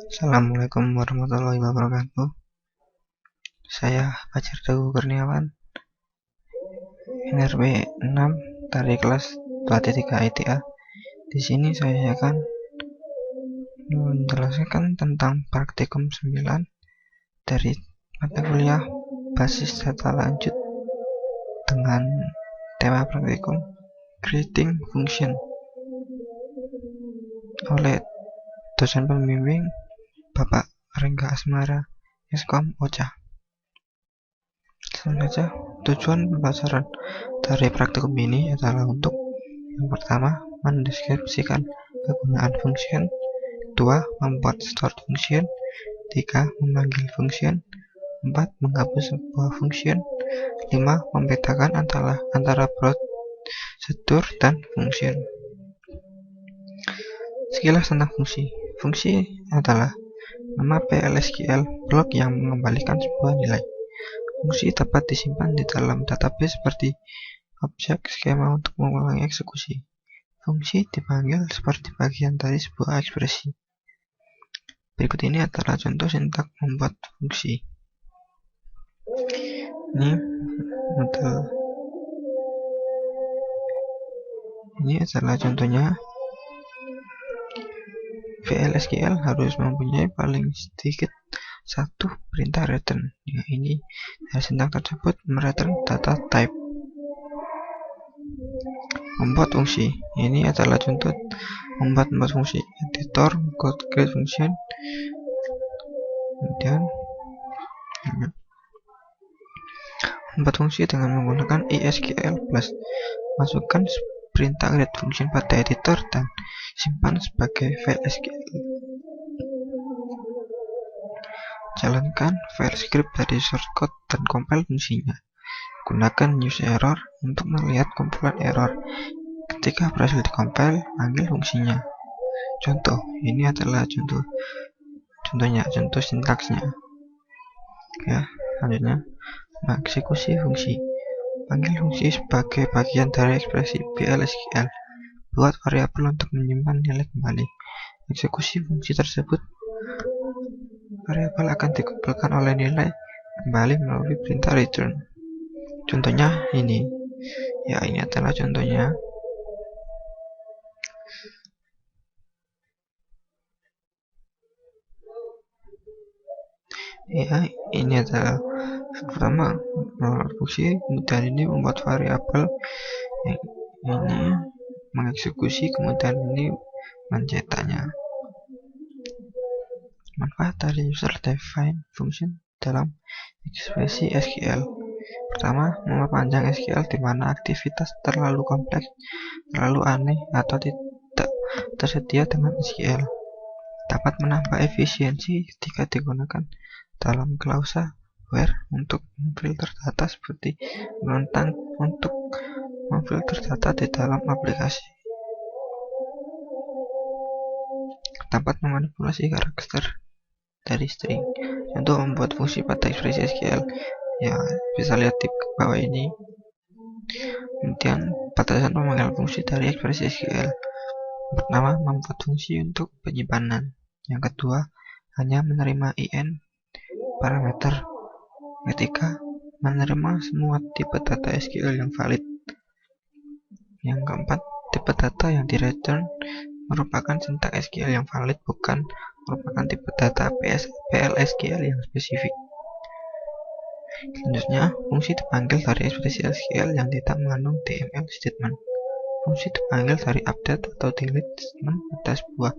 Assalamualaikum warahmatullahi wabarakatuh. Saya Fajar Teguh Kurniawan, NRW 6 dari kelas 2.3 ITA. Di sini saya akan menjelaskan tentang praktikum 9 dari mata kuliah basis data lanjut dengan tema praktikum Creating Function oleh dosen pembimbing Bapak Rengga Asmara, Eskom OCA. Langsung tujuan pembelajaran dari praktikum ini adalah untuk yang pertama, mendeskripsikan kegunaan function, 2. Membuat stored function, 3. Memanggil function, 4. Menghapus sebuah function, 5. Membedakan antara prosedur dan function. Sekilas tentang fungsi. Fungsi adalah nama PLSQL blok yang mengembalikan sebuah nilai. Fungsi dapat disimpan di dalam database seperti objek skema untuk mengulangi eksekusi. Fungsi dipanggil seperti bagian dari sebuah ekspresi. Berikut ini adalah contoh sintak membuat fungsi. Ini adalah contohnya. PLSQL harus mempunyai paling sedikit satu perintah return. Ini dari sintak tersebut mereturn data type. Membuat fungsi. Ini adalah contoh membuat fungsi. Editor code create function. Kemudian membuat fungsi dengan menggunakan ISQL plus. Masukkan perintah create function pada editor dan simpan sebagai file SQL. Jalankan file script dari source code dan compile fungsinya. Gunakan use error untuk melihat kumpulan error. Ketika berhasil dikompil, panggil fungsinya. Contoh, ini adalah contoh sintaksnya. Ya, selanjutnya mengeksekusi fungsi. Panggil fungsi sebagai bagian dari ekspresi PLSQL. Buat variabel untuk menyimpan nilai kembali. Eksekusi fungsi tersebut, variabel akan dikumpulkan oleh nilai kembali melalui perintah return. Contohnya ini. Ya, ini adalah contohnya. Ya, ini adalah pertama fungsi, kemudian ini membuat variabel, ini mengeksekusi, kemudian ini mencetaknya. Manfaat dari user defined function dalam ekspresi SQL. Pertama, memperpanjang SQL di mana aktivitas terlalu kompleks, terlalu aneh, atau tidak tersedia dengan SQL. Dapat menambah efisiensi ketika digunakan dalam klausa where untuk memfilter data seperti menentang untuk memfilter data di dalam aplikasi. Dapat memanipulasi karakter dari string. Contoh membuat fungsi pada ekspresi SQL. Ya, bisa lihat di bawah ini. Kemudian batasan memanggil fungsi dari ekspresi SQL. Pertama, membuat fungsi untuk penyimpanan. Yang kedua, hanya menerima IN parameter. Ketiga, menerima semua tipe data SQL yang valid. Yang keempat, tipe data yang di-return merupakan sintak SQL yang valid, bukan merupakan tipe data PLSQL yang spesifik. Selanjutnya, fungsi dipanggil dari ekspresi SQL yang tidak mengandung DML statement. Fungsi dipanggil dari update atau delete statement pada sebuah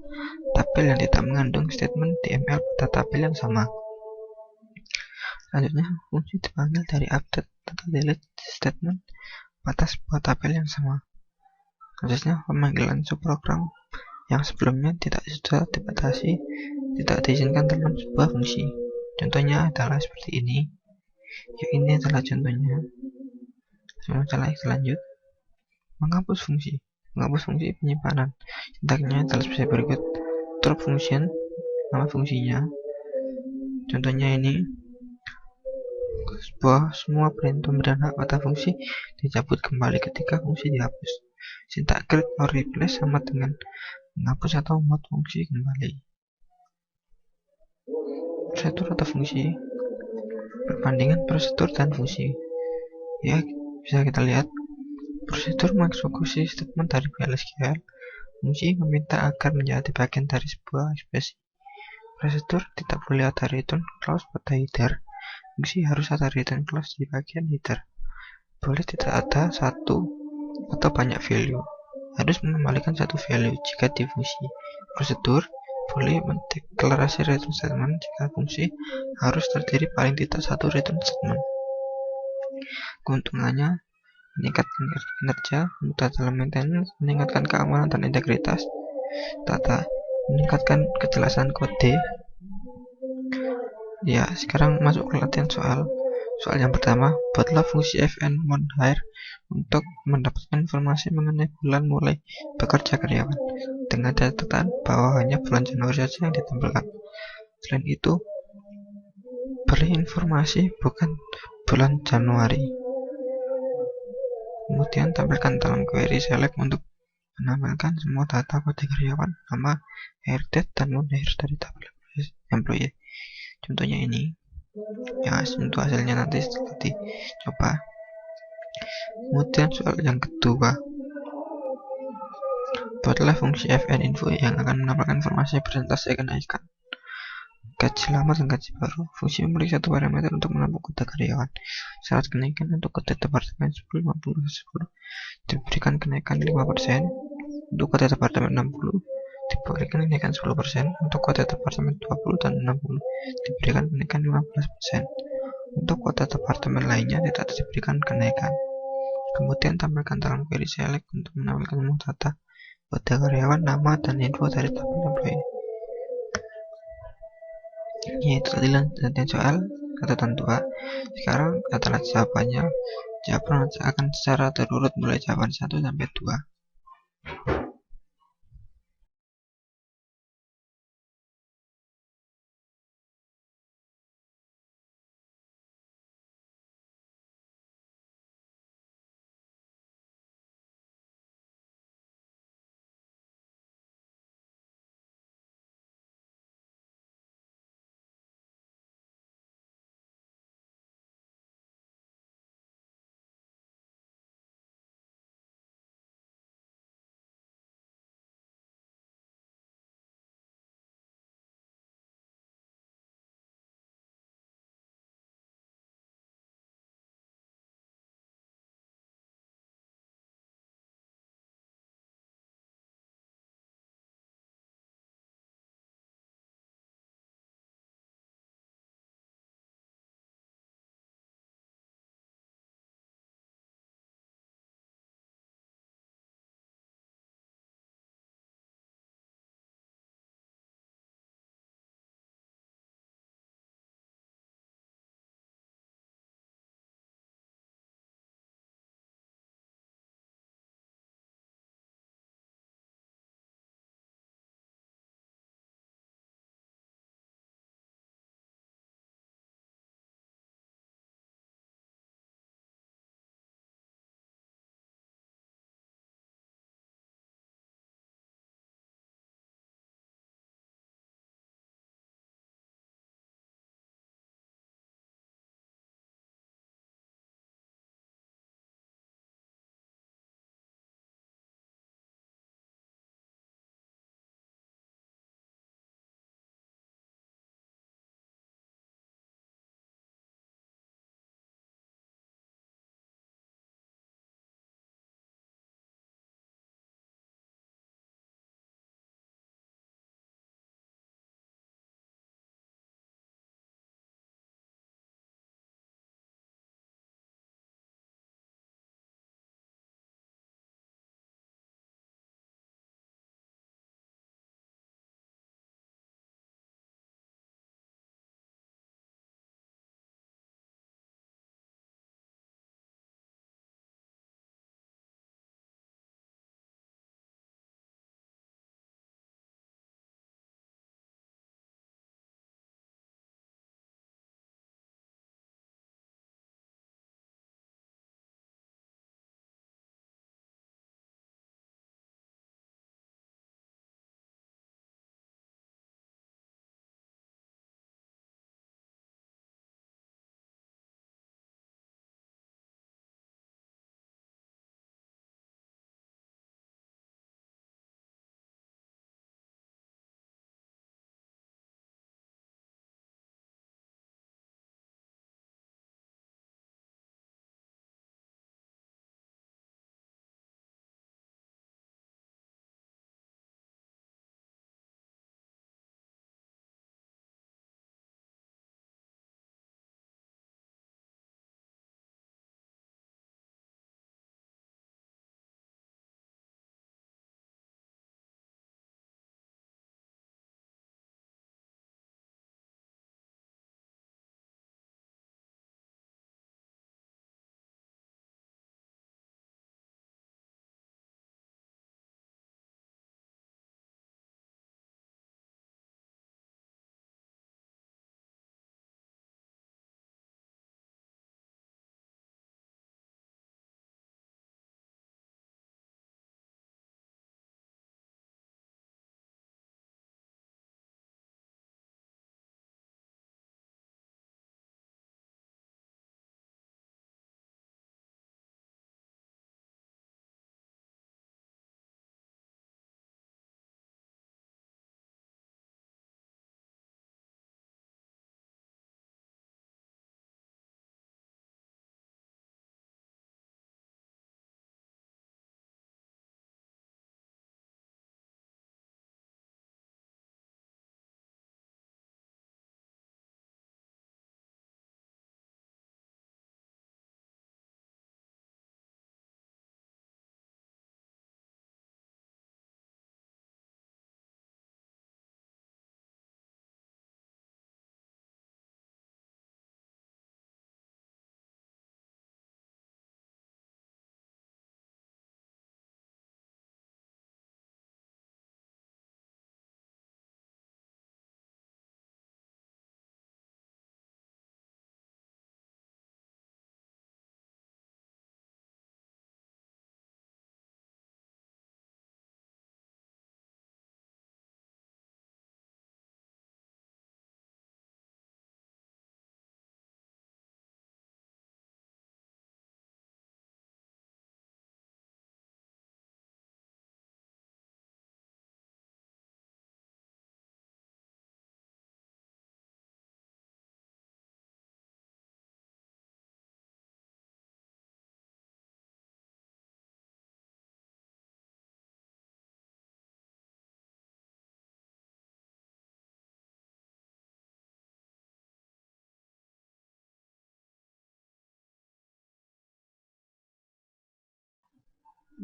tabel yang tidak mengandung statement DML pada tabel yang sama. Selanjutnya, fungsi dipanggil dari update atau delete statement pada sebuah tabel yang sama. Selanjutnya, pemanggilan subprogram yang sebelumnya tidak sudah dibatasi tidak diizinkan dalam sebuah fungsi. Contohnya adalah seperti ini. Ya, ini adalah contohnya. Lanjut. Menghapus fungsi. Menghapus fungsi penyimpanan. Sintaknya adalah seperti berikut. Drop function, nama fungsinya. Contohnya ini. Semua pemberian hak pada fungsi dicabut kembali ketika fungsi dihapus. Sintak create or replace sama dengan menghapus atau membuat fungsi kembali. Prosedur atau fungsi, perbandingan prosedur dan fungsi. Ya, bisa kita lihat prosedur mengeksekusi statement dari file SQL. Fungsi meminta agar menjadi bagian dari sebuah ekspresi. Prosedur tidak boleh ada return clause pada header. Fungsi harus ada return clause di bagian header. Boleh tidak ada satu atau banyak value. Harus mengembalikan satu value jika di fungsi. Prosedur boleh mendeklarasi return statement jika fungsi harus terdiri paling tidak satu return statement. Keuntungannya, meningkatkan kinerja, mudah dalam maintenance, meningkatkan keamanan dan integritas data, meningkatkan kejelasan kode. Ya, sekarang masuk ke latihan soal. Soal yang pertama, buatlah fungsi fn month hire untuk mendapatkan informasi mengenai bulan mulai bekerja karyawan, dengan catatan bahwa hanya bulan Januari saja yang ditampilkan. Selain itu, beri informasi bukan bulan Januari. Kemudian tampilkan dalam query select untuk menampilkan semua data kode karyawan, nama, hire date, dan month hire dari tabel employee. Contohnya ini. Ya, untuk hasilnya nanti setelah dicoba. Kemudian soal yang kedua, buatlah fungsi fn-info yang akan menampilkan informasi presentasi kenaikan, gaji lama dan gaji baru. Fungsi memiliki satu parameter untuk menampung kode karyawan. Syarat kenaikan untuk kode departemen 10, 50, 10 diberikan kenaikan 5%, untuk kode departemen 60 diberikan kenaikan 10%, untuk kode departemen 20 dan 60 diberikan kenaikan 15%. Untuk kode departemen lainnya tidak diberikan kenaikan. Kemudian tampilkan dalam query select untuk menampilkan semua data kode karyawan, nama, dan info dari tabel employee. Yaitu tadi latihan soal 1 dan 2. Sekarang adalah jawabannya. Jawaban akan secara terurut mulai jawaban 1 sampai 2.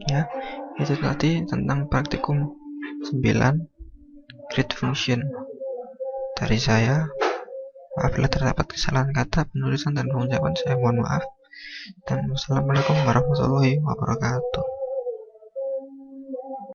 Ya, itu tadi tentang praktikum 9 Grid Function dari saya. Apabila terdapat kesalahan kata, penulisan dan pengucapan, saya mohon maaf. Dan wassalamualaikum warahmatullahi wabarakatuh.